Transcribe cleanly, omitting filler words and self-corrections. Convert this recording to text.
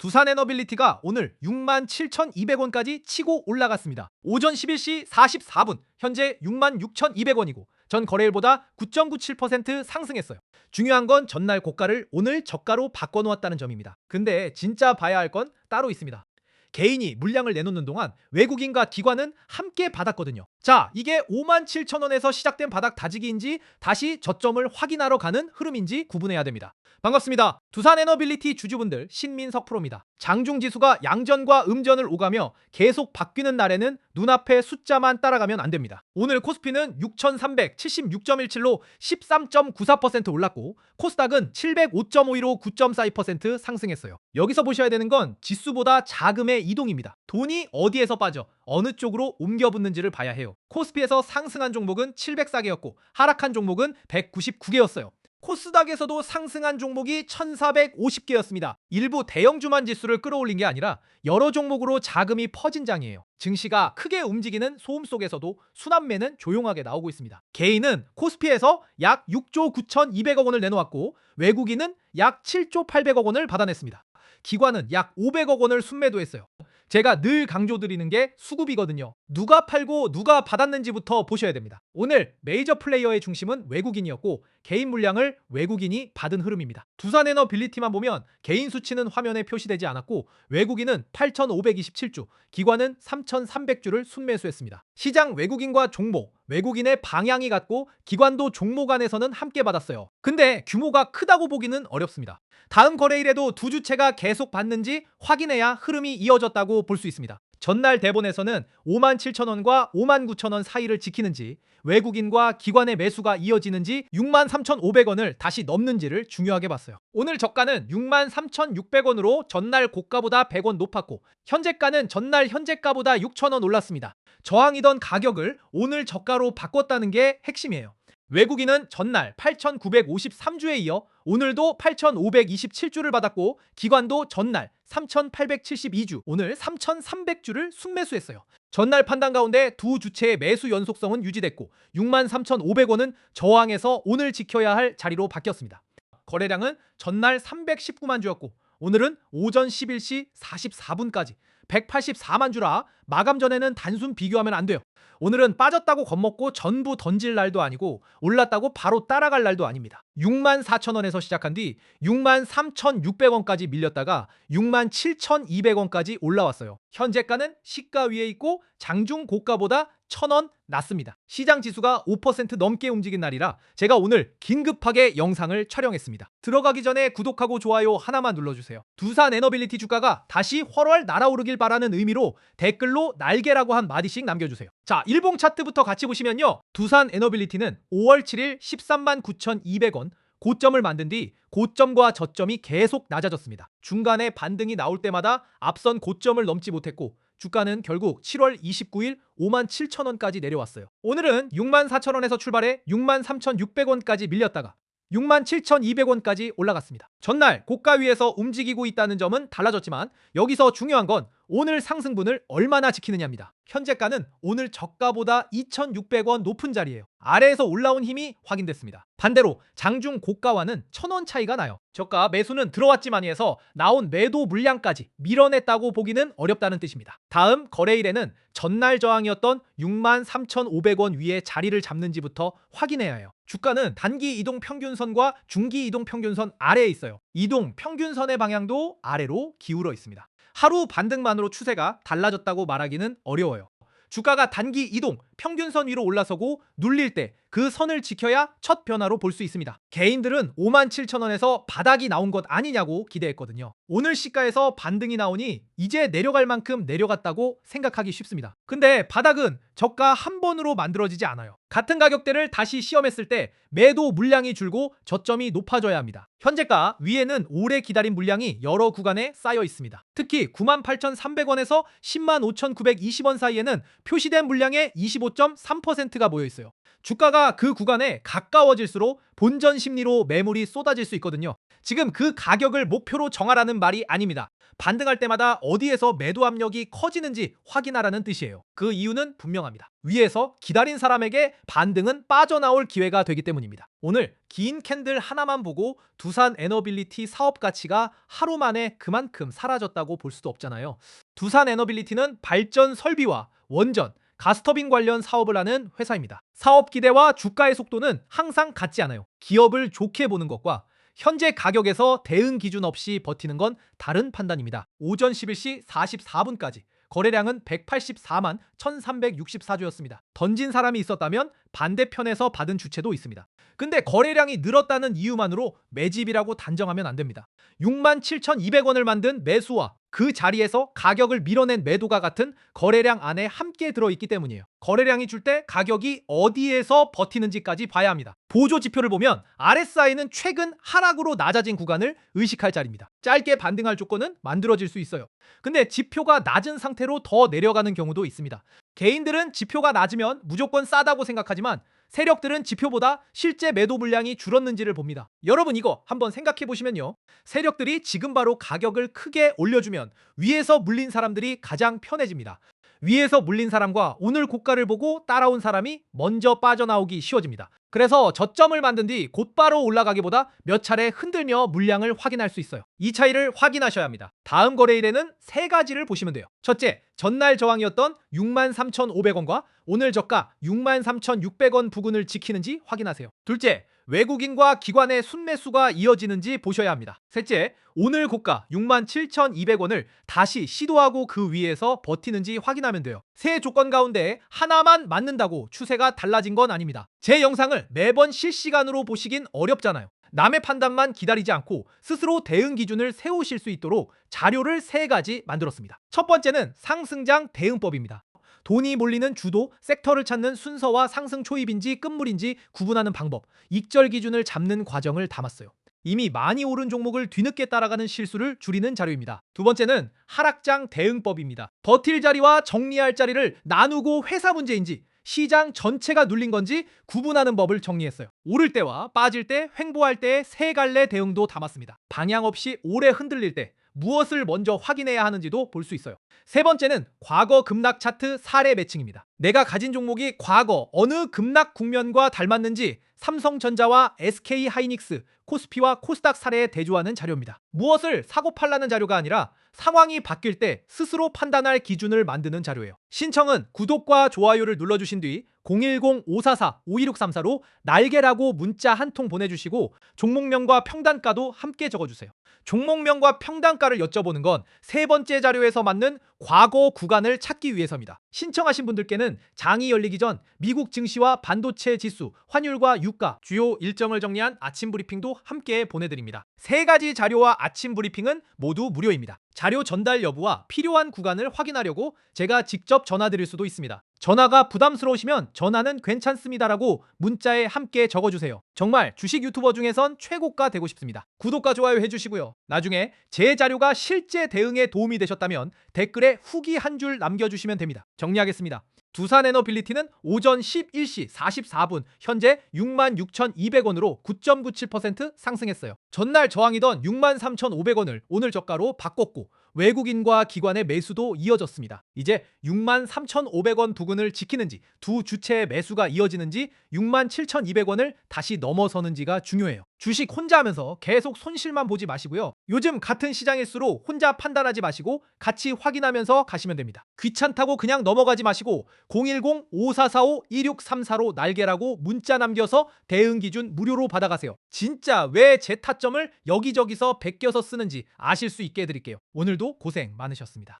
두산에너빌리티가 오늘 67,200원까지 치고 올라갔습니다. 오전 11시 44분 현재 66,200원이고 전 거래일보다 9.97% 상승했어요. 중요한 건 전날 고가를 오늘 저가로 바꿔놓았다는 점입니다. 근데 진짜 봐야 할 건 따로 있습니다. 개인이 물량을 내놓는 동안 외국인과 기관은 함께 받았거든요. 자, 이게 57,000원에서 시작된 바닥 다지기인지 다시 저점을 확인하러 가는 흐름인지 구분해야 됩니다. 반갑습니다. 두산에너빌리티 주주분들, 신민석 프로입니다. 장중지수가 양전과 음전을 오가며 계속 바뀌는 날에는 눈앞의 숫자만 따라가면 안 됩니다. 오늘 코스피는 6,376.17로 13.94% 올랐고 코스닥은 705.52로 9.42% 상승했어요. 여기서 보셔야 되는 건 지수보다 자금의 이동입니다. 돈이 어디에서 빠져 어느 쪽으로 옮겨붙는지를 봐야 해요. 코스피에서 상승한 종목은 704개였고 하락한 종목은 199개였어요. 코스닥에서도 상승한 종목이 1450개였습니다. 일부 대형주만 지수를 끌어올린 게 아니라 여러 종목으로 자금이 퍼진 장이에요. 증시가 크게 움직이는 소음 속에서도 순환매는 조용하게 나오고 있습니다. 개인은 코스피에서 약 6조 9,200억 원을 내놓았고 외국인은 약 7조 800억 원을 받아냈습니다. 기관은 약 500억 원을 순매도했어요. 제가 늘 강조드리는 게 수급이거든요. 누가 팔고 누가 받았는지부터 보셔야 됩니다. 오늘 메이저 플레이어의 중심은 외국인이었고 개인 물량을 외국인이 받은 흐름입니다. 두산에너빌리티만 보면 개인 수치는 화면에 표시되지 않았고 외국인은 8,527주, 기관은 3,300주를 순매수했습니다. 시장 외국인과 종목, 외국인의 방향이 같고 기관도 종목 안에서는 함께 받았어요. 근데 규모가 크다고 보기는 어렵습니다. 다음 거래일에도 두 주체가 계속 받는지 확인해야 흐름이 이어졌다고 볼 수 있습니다. 전날 대본에서는 57,000원과 59,000원 사이를 지키는지 외국인과 기관의 매수가 이어지는지 63,500원을 다시 넘는지를 중요하게 봤어요. 오늘 저가는 63,600원으로 전날 고가보다 100원 높았고 현재가는 전날 현재가보다 6,000원 올랐습니다. 저항이던 가격을 오늘 저가로 바꿨다는 게 핵심이에요. 외국인은 전날 8,953주에 이어 오늘도 8,527주를 받았고 기관도 전날 3,872주, 오늘 3,300주를 순매수했어요. 전날 판단 가운데 두 주체의 매수 연속성은 유지됐고 63,500원은 저항에서 오늘 지켜야 할 자리로 바뀌었습니다. 거래량은 전날 319만 주였고 오늘은 오전 11시 44분까지 184만 주라 마감 전에는 단순 비교하면 안 돼요. 오늘은 빠졌다고 겁먹고 전부 던질 날도 아니고 올랐다고 바로 따라갈 날도 아닙니다. 64,000원에서 시작한 뒤 63,600원까지 밀렸다가 67,200원까지 올라왔어요. 현재가는 시가 위에 있고 장중 고가보다 1,000원 낮습니다. 시장 지수가 5% 넘게 움직인 날이라 제가 오늘 긴급하게 영상을 촬영했습니다. 들어가기 전에 구독하고 좋아요 하나만 눌러주세요. 두산에너빌리티 주가가 다시 훨훨 날아오르길 바라는 의미로 댓글로 날개라고 한 마디씩 남겨주세요. 자, 일봉 차트부터 같이 보시면요. 두산에너빌리티는 5월 7일 13만 9,200원 고점을 만든 뒤 고점과 저점이 계속 낮아졌습니다. 중간에 반등이 나올 때마다 앞선 고점을 넘지 못했고 주가는 결국 7월 29일 57,000원까지 내려왔어요. 오늘은 64,000원에서 출발해 63,600원까지 밀렸다가 67,200원까지 올라갔습니다. 전날 고가 위에서 움직이고 있다는 점은 달라졌지만 여기서 중요한 건 오늘 상승분을 얼마나 지키느냐입니다. 현재가는 오늘 저가보다 2,600원 높은 자리예요. 아래에서 올라온 힘이 확인됐습니다. 반대로 장중 고가와는 1,000원 차이가 나요. 저가 매수는 들어왔지만 해서 나온 매도 물량까지 밀어냈다고 보기는 어렵다는 뜻입니다. 다음 거래일에는 전날 저항이었던 63,500원 위에 자리를 잡는지부터 확인해야 해요. 주가는 단기 이동 평균선과 중기 이동 평균선 아래에 있어요. 이동 평균선의 방향도 아래로 기울어 있습니다. 하루 반등만으로 추세가 달라졌다고 말하기는 어려워요. 주가가 단기 이동 평균선 위로 올라서고 눌릴 때 그 선을 지켜야 첫 변화로 볼 수 있습니다. 개인들은 57,000원에서 바닥이 나온 것 아니냐고 기대했거든요. 오늘 시가에서 반등이 나오니 이제 내려갈 만큼 내려갔다고 생각하기 쉽습니다. 근데 바닥은 저가 한 번으로 만들어지지 않아요. 같은 가격대를 다시 시험했을 때 매도 물량이 줄고 저점이 높아져야 합니다. 현재가 위에는 오래 기다린 물량이 여러 구간에 쌓여 있습니다. 특히 98,300원에서 105,920원 사이에는 표시된 물량의 25% 25.3%가 모여 있어요. 주가가 그 구간에 가까워질수록 본전 심리로 매물이 쏟아질 수 있거든요. 지금 그 가격을 목표로 정하라는 말이 아닙니다. 반등할 때마다 어디에서 매도 압력이 커지는지 확인하라는 뜻이에요. 그 이유는 분명합니다. 위에서 기다린 사람에게 반등은 빠져나올 기회가 되기 때문입니다. 오늘 긴 캔들 하나만 보고 두산 에너빌리티 사업 가치가 하루 만에 그만큼 사라졌다고 볼 수도 없잖아요. 두산 에너빌리티는 발전 설비와 원전, 가스터빈 관련 사업을 하는 회사입니다. 사업 기대와 주가의 속도는 항상 같지 않아요. 기업을 좋게 보는 것과 현재 가격에서 대응 기준 없이 버티는 건 다른 판단입니다. 오전 11시 44분까지 거래량은 184만 1364주였습니다. 던진 사람이 있었다면 반대편에서 받은 주체도 있습니다. 근데 거래량이 늘었다는 이유만으로 매집이라고 단정하면 안 됩니다. 67,200원을 만든 매수와 그 자리에서 가격을 밀어낸 매도가 같은 거래량 안에 함께 들어있기 때문이에요. 거래량이 줄 때 가격이 어디에서 버티는지까지 봐야 합니다. 보조 지표를 보면 RSI는 최근 하락으로 낮아진 구간을 의식할 자리입니다. 짧게 반등할 조건은 만들어질 수 있어요. 근데 지표가 낮은 상태로 더 내려가는 경우도 있습니다. 개인들은 지표가 낮으면 무조건 싸다고 생각하지만 세력들은 지표보다 실제 매도 물량이 줄었는지를 봅니다. 여러분 이거 한번 생각해 보시면요. 세력들이 지금 바로 가격을 크게 올려주면 위에서 물린 사람들이 가장 편해집니다. 위에서 물린 사람과 오늘 고가를 보고 따라온 사람이 먼저 빠져나오기 쉬워집니다. 그래서 저점을 만든 뒤 곧바로 올라가기보다 몇 차례 흔들며 물량을 확인할 수 있어요. 이 차이를 확인하셔야 합니다. 다음 거래일에는 세 가지를 보시면 돼요. 첫째, 전날 저항이었던 63,500원과 오늘 저가 63,600원 부근을 지키는지 확인하세요. 둘째, 외국인과 기관의 순매수가 이어지는지 보셔야 합니다. 셋째, 오늘 고가 67,200원을 다시 시도하고 그 위에서 버티는지 확인하면 돼요. 세 조건 가운데 하나만 맞는다고 추세가 달라진 건 아닙니다. 제 영상을 매번 실시간으로 보시긴 어렵잖아요. 남의 판단만 기다리지 않고 스스로 대응 기준을 세우실 수 있도록 자료를 세 가지 만들었습니다. 첫 번째는 상승장 대응법입니다. 돈이 몰리는 주도, 섹터를 찾는 순서와 상승 초입인지 끝물인지 구분하는 방법, 익절 기준을 잡는 과정을 담았어요. 이미 많이 오른 종목을 뒤늦게 따라가는 실수를 줄이는 자료입니다. 두 번째는 하락장 대응법입니다. 버틸 자리와 정리할 자리를 나누고 회사 문제인지 시장 전체가 눌린 건지 구분하는 법을 정리했어요. 오를 때와 빠질 때, 횡보할 때의 세 갈래 대응도 담았습니다. 방향 없이 오래 흔들릴 때 무엇을 먼저 확인해야 하는지도 볼 수 있어요. 세 번째는 과거 급락 차트 사례 매칭입니다. 내가 가진 종목이 과거 어느 급락 국면과 닮았는지 삼성전자와 SK하이닉스, 코스피와 코스닥 사례에 대조하는 자료입니다. 무엇을 사고 팔라는 자료가 아니라 상황이 바뀔 때 스스로 판단할 기준을 만드는 자료예요. 신청은 구독과 좋아요를 눌러주신 뒤 010-544-52634로 날개라고 문자 한 통 보내주시고 종목명과 평단가도 함께 적어주세요. 종목명과 평단가를 여쭤보는 건 세 번째 자료에서 맞는 과거 구간을 찾기 위해서입니다. 신청하신 분들께는 장이 열리기 전 미국 증시와 반도체 지수, 환율과 유가, 주요 일정을 정리한 아침 브리핑도 함께 보내드립니다. 세 가지 자료와 아침 브리핑은 모두 무료입니다. 자료 전달 여부와 필요한 구간을 확인하려고 제가 직접 전화드릴 수도 있습니다. 전화가 부담스러우시면 전화는 괜찮습니다라고 문자에 함께 적어주세요. 정말 주식 유튜버 중에선 최고가 되고 싶습니다. 구독과 좋아요 해주시고요. 나중에 제 자료가 실제 대응에 도움이 되셨다면 댓글에 후기 한 줄 남겨주시면 됩니다. 정리하겠습니다. 두산에너빌리티는 오전 11시 44분 현재 66,200원으로 9.97% 상승했어요. 전날 저항이던 63,500원을 오늘 저가로 바꿨고 외국인과 기관의 매수도 이어졌습니다. 이제 63,500원 부근을 지키는지 두 주체의 매수가 이어지는지 67,200원을 다시 넘어서는지가 중요해요. 주식 혼자 하면서 계속 손실만 보지 마시고요. 요즘 같은 시장일수록 혼자 판단하지 마시고 같이 확인하면서 가시면 됩니다. 귀찮다고 그냥 넘어가지 마시고 010-5445-2634로 날개라고 문자 남겨서 대응 기준 무료로 받아가세요. 진짜 왜 제 타점을 여기저기서 베껴서 쓰는지 아실 수 있게 해드릴게요. 오늘도 고생 많으셨습니다.